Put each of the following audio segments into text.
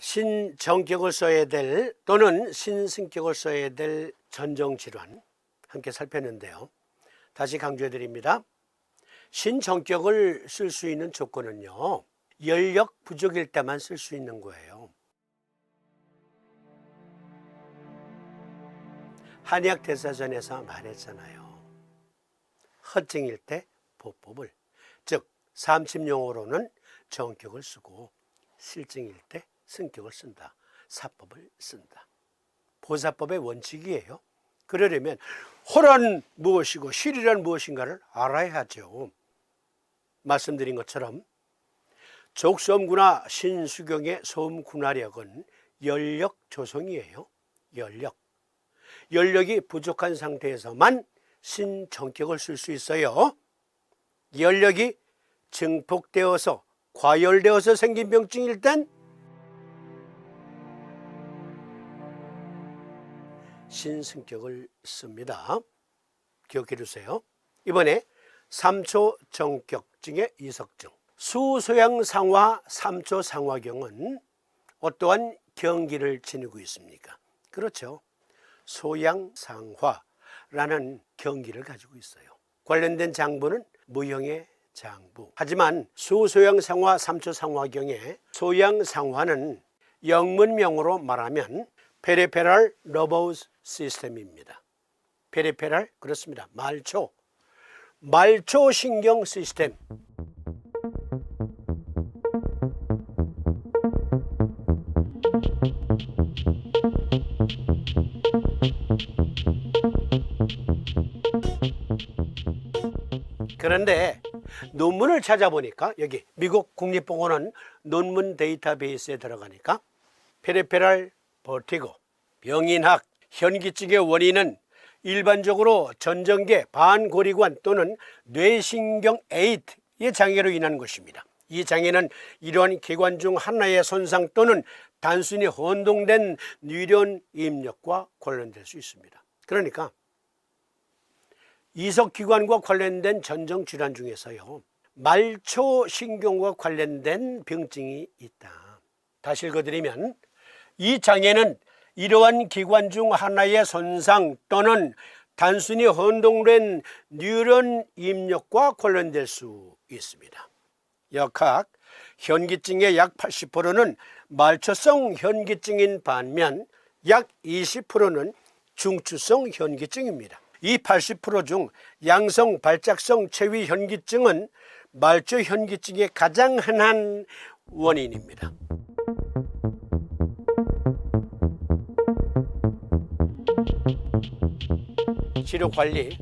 신정격을 써야 될 또는 신승격을 써야 될 전정질환 함께 살폈는데요. 다시 강조해 드립니다. 신정격을 쓸 수 있는 조건은요, 연력 부족일 때만 쓸 수 있는 거예요. 한의학 대사전에서 말했잖아요. 허증일 때 보법을, 즉 삼침용어로는 정격을 쓰고 실증일 때 승격을 쓴다. 사법을 쓴다. 보사법의 원칙이에요. 그러려면 호란 무엇이고 실이란 무엇인가를 알아야 하죠. 말씀드린 것처럼 족소음구나 신수경의 소음군화력은 연력 조성이에요. 연력이 부족한 상태에서만 신정격을 쓸 수 있어요. 연력이 증폭되어서 과열되어서 생긴 병증일 땐 신승격을 씁니다. 기억해 두세요. 이번에 3초 정격증의 이석증, 수소양상화 3초 상화경은 어떠한 경기를 지니고 있습니까? 그렇죠. 소양상화라는 경기를 가지고 있어요. 관련된 장부는 무형의 장부. 하지만 수소양상화 3초 상화경의 소양상화는 영문명으로 말하면 페리페럴 너버스 시스템입니다. 페리페럴, 그렇습니다. 말초 신경 시스템. 그런데 논문을 찾아보니까 여기 미국 국립보건원 논문 데이터베이스에 들어가니까 페리페럴 버티고, 병인학, 현기증의 원인은 일반적으로 전정계, 반고리관 또는 뇌신경 에이트의 장애로 인한 것입니다. 이 장애는 이러한 기관 중 하나의 손상 또는 단순히 혼동된 뉴런 입력과 관련될 수 있습니다. 그러니까 이석기관과 관련된 전정질환 중에서요, 말초신경과 관련된 병증이 있다. 다시 읽어드리면 이 장애는 이러한 기관 중 하나의 손상 또는 단순히 혼동된 뉴런 입력과 관련될 수 있습니다. 역학 현기증의 약 80%는 말초성 현기증인 반면 약 20%는 중추성 현기증입니다. 이 80% 중 양성 발작성 체위 현기증은 말초 현기증의 가장 흔한 원인입니다. 치료관리,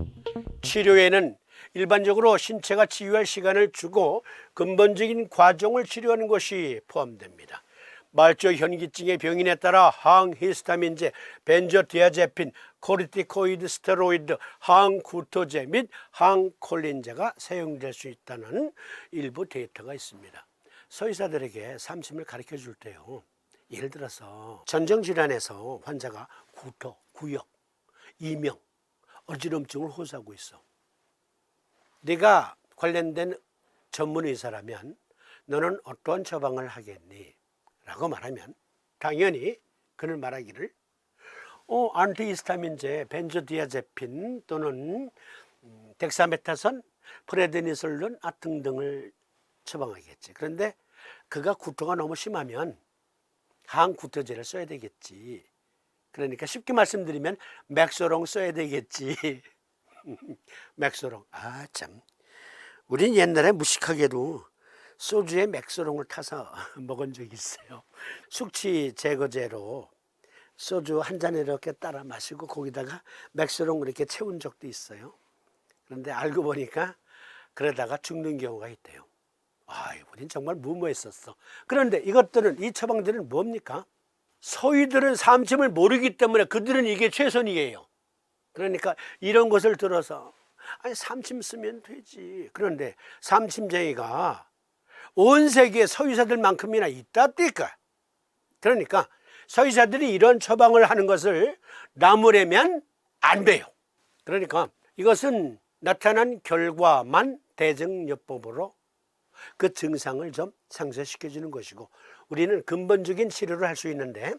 치료에는 일반적으로 신체가 치유할 시간을 주고 근본적인 과정을 치료하는 것이 포함됩니다. 말초 현기증의 병인에 따라 항히스타민제, 벤조디아제핀, 코르티코이드 스테로이드, 항구토제 및 항콜린제가 사용될 수 있다는 일부 데이터가 있습니다. 서의사들에게 삼심을 가르쳐 줄 때요, 예를 들어서 전정질환에서 환자가 구토, 구역, 이명, 어지럼증을 호소하고 있어. 네가 관련된 전문의사라면 너는 어떠한 처방을 하겠니? 라고 말하면 당연히 그는 말하기를 안티히스타민제, 벤조디아제핀 또는 덱사메타손, 프레드니솔론 등등을 처방하겠지. 그런데 그가 구토가 너무 심하면 항구토제를 써야 되겠지. 그러니까 쉽게 말씀드리면 맥소롱 써야 되겠지. 맥소롱. 참. 우린 옛날에 무식하게도 소주에 맥소롱을 타서 먹은 적이 있어요. 숙취 제거제로 소주 한 잔에 이렇게 따라 마시고 거기다가 맥소롱을 이렇게 채운 적도 있어요. 그런데 알고 보니까 그러다가 죽는 경우가 있대요. 우린 정말 무모했었어. 그런데 이것들은, 이 처방들은 뭡니까? 서의들은 삼침을 모르기 때문에 그들은 이게 최선이에요. 그러니까 이런 것을 들어서 삼침 쓰면 되지. 그런데 삼침제의가 온 세계에 서의사들만큼이나 있다니까. 그러니까 서의사들이 이런 처방을 하는 것을 나무라면 안 돼요. 그러니까 이것은 나타난 결과만 대증요법으로 그 증상을 좀 상쇄시켜 주는 것이고, 우리는 근본적인 치료를 할 수 있는데,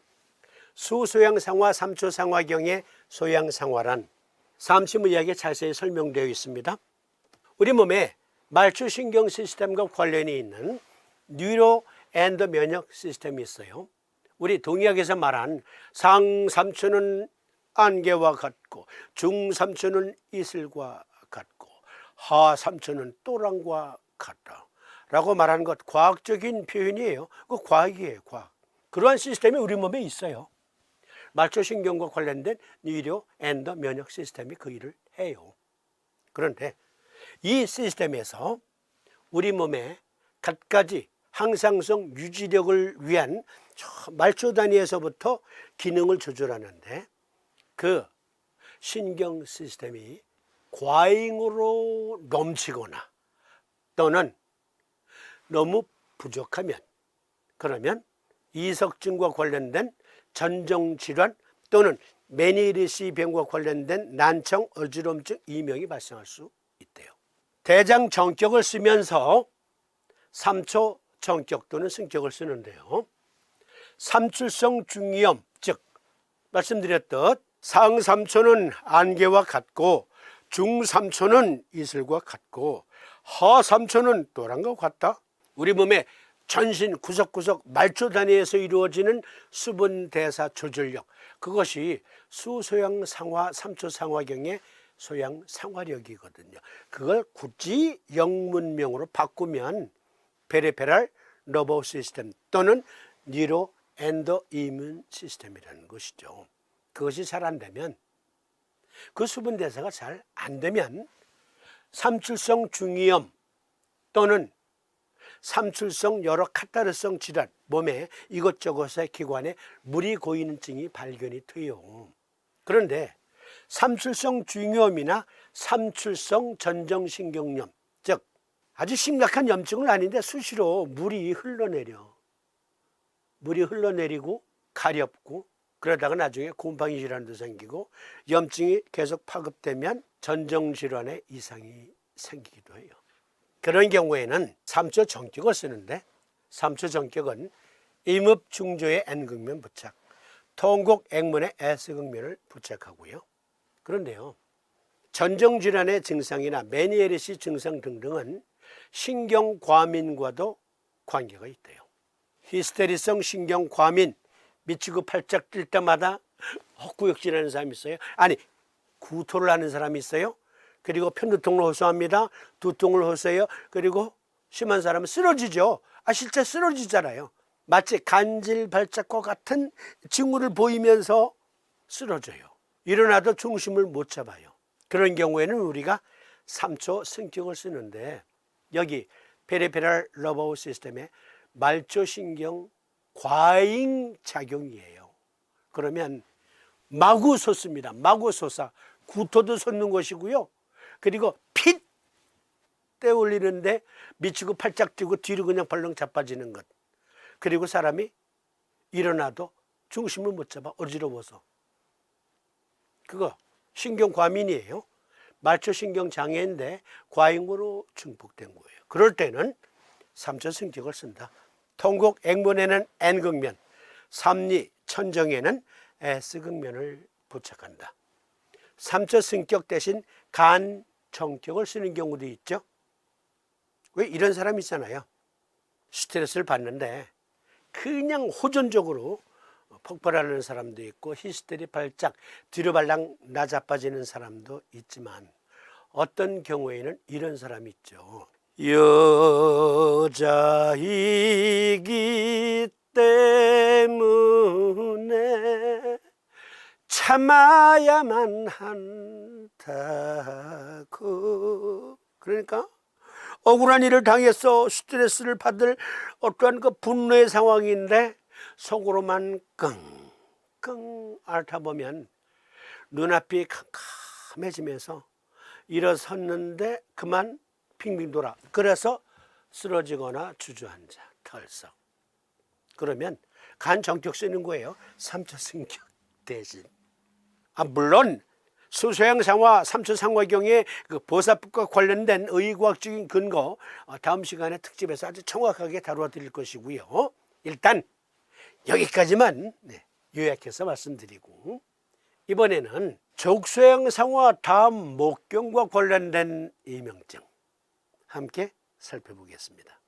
수소양상화 3초상화경의 소양상화란 삼심의학에 자세히 설명되어 있습니다. 우리 몸에 말초신경 시스템과 관련이 있는 뉴로 앤더 면역 시스템이 있어요. 우리 동의학에서 말한 상3초는 안개와 같고, 중3초는 이슬과 같고, 하3초는 또랑과 같다 라고 말하는 것, 과학적인 표현이에요. 그 과학이에요, 과학. 그러한 시스템이 우리 몸에 있어요. 말초신경과 관련된 뉴로 앤더 면역 시스템이 그 일을 해요. 그런데 이 시스템에서 우리 몸에 갖가지 항상성 유지력을 위한 말초 단위에서부터 기능을 조절하는데, 그 신경 시스템이 과잉으로 넘치거나 또는 너무 부족하면, 그러면 이석증과 관련된 전정질환 또는 메니에르시 병과 관련된 난청, 어지럼증, 이명이 발생할 수 있대요. 대장 정격을 쓰면서 3초 정격 또는 승격을 쓰는데요. 삼출성 중이염, 즉 말씀드렸듯 상 3초는 안개와 같고, 중 3초는 이슬과 같고, 하 3초는 또랑과 같다. 우리 몸의 전신 구석구석 말초 단위에서 이루어지는 수분 대사 조절력, 그것이 수소양상화 3초상화경의 소양상화력이거든요. 그걸 굳이 영문명으로 바꾸면 페리페럴 너버 시스템 또는 뉴로 앤더 이뮨 시스템이라는 것이죠. 그것이 잘 안 되면, 그 수분 대사가 잘 안 되면 삼출성 중이염 또는 삼출성 여러 카타르성 질환, 몸에 이것저것의 기관에 물이 고이는 증이 발견이 돼요. 그런데 삼출성 중이염이나 삼출성 전정신경염, 즉 아주 심각한 염증은 아닌데 수시로 물이 흘러내리고 가렵고, 그러다가 나중에 곰팡이 질환도 생기고 염증이 계속 파급되면 전정질환의 이상이 생기기도 해요. 그런 경우에는 3초 정격을 쓰는데, 3초 정격은 임읍중조의 N극면 부착, 통곡 액문의 S극면을 부착하고요. 그런데요, 전정질환의 증상이나 메니에르시 증상 등등은 신경과민과도 관계가 있대요. 히스테리성 신경과민, 미치고 팔짝 뛸 때마다 헛구역질하는 사람이 있어요. 아니, 구토를 하는 사람이 있어요. 그리고 편두통을 호소합니다. 두통을 호소해요. 그리고 심한 사람은 쓰러지죠. 실제 쓰러지잖아요. 마치 간질발작과 같은 징후를 보이면서 쓰러져요. 일어나도 중심을 못 잡아요. 그런 경우에는 우리가 3초 승격을 쓰는데, 여기 페리페럴 너버 시스템의 말초신경 과잉 작용이에요. 그러면 마구 솟습니다. 마구 솟아 구토도 솟는 것이고요. 그리고 핏 떼올리는데 미치고 팔짝 뛰고 뒤로 그냥 벌렁 자빠지는 것. 그리고 사람이 일어나도 중심을 못 잡아 어지러워서. 그거 신경과민이에요. 말초신경 장애인데 과잉으로 증폭된 거예요. 그럴 때는 3초 승격을 쓴다. 통곡 액문에는 N극면, 삼리 천정에는 S극면을 부착한다. 3초 승격 대신 간 정격을 쓰는 경우도 있죠. 왜 이런 사람 있잖아요. 스트레스를 받는데 그냥 호전적으로 폭발하는 사람도 있고, 히스테리 발작, 뒤로 발랑 나자빠지는 사람도 있지만, 어떤 경우에는 이런 사람이 있죠. 여자이기 때문에 참아야만 한다고. 그러니까 억울한 일을 당해서 스트레스를 받을 어떠한 그 분노의 상황인데 속으로만 끙끙 앓다 보면 눈앞이 캄캄해지면서 일어섰는데 그만 빙빙 돌아. 그래서 쓰러지거나 주저앉아 털썩. 그러면 간 정격 쓰는 거예요. 3초 승격 대신. 물론 수소양상화, 삼초상화경의 그 보사법과 관련된 의과학적인 근거 다음 시간에 특집에서 아주 정확하게 다루어 드릴 것이고요. 일단 여기까지만 요약해서 말씀드리고 이번에는 족소양상화 다음 목경과 관련된 이명증 함께 살펴보겠습니다.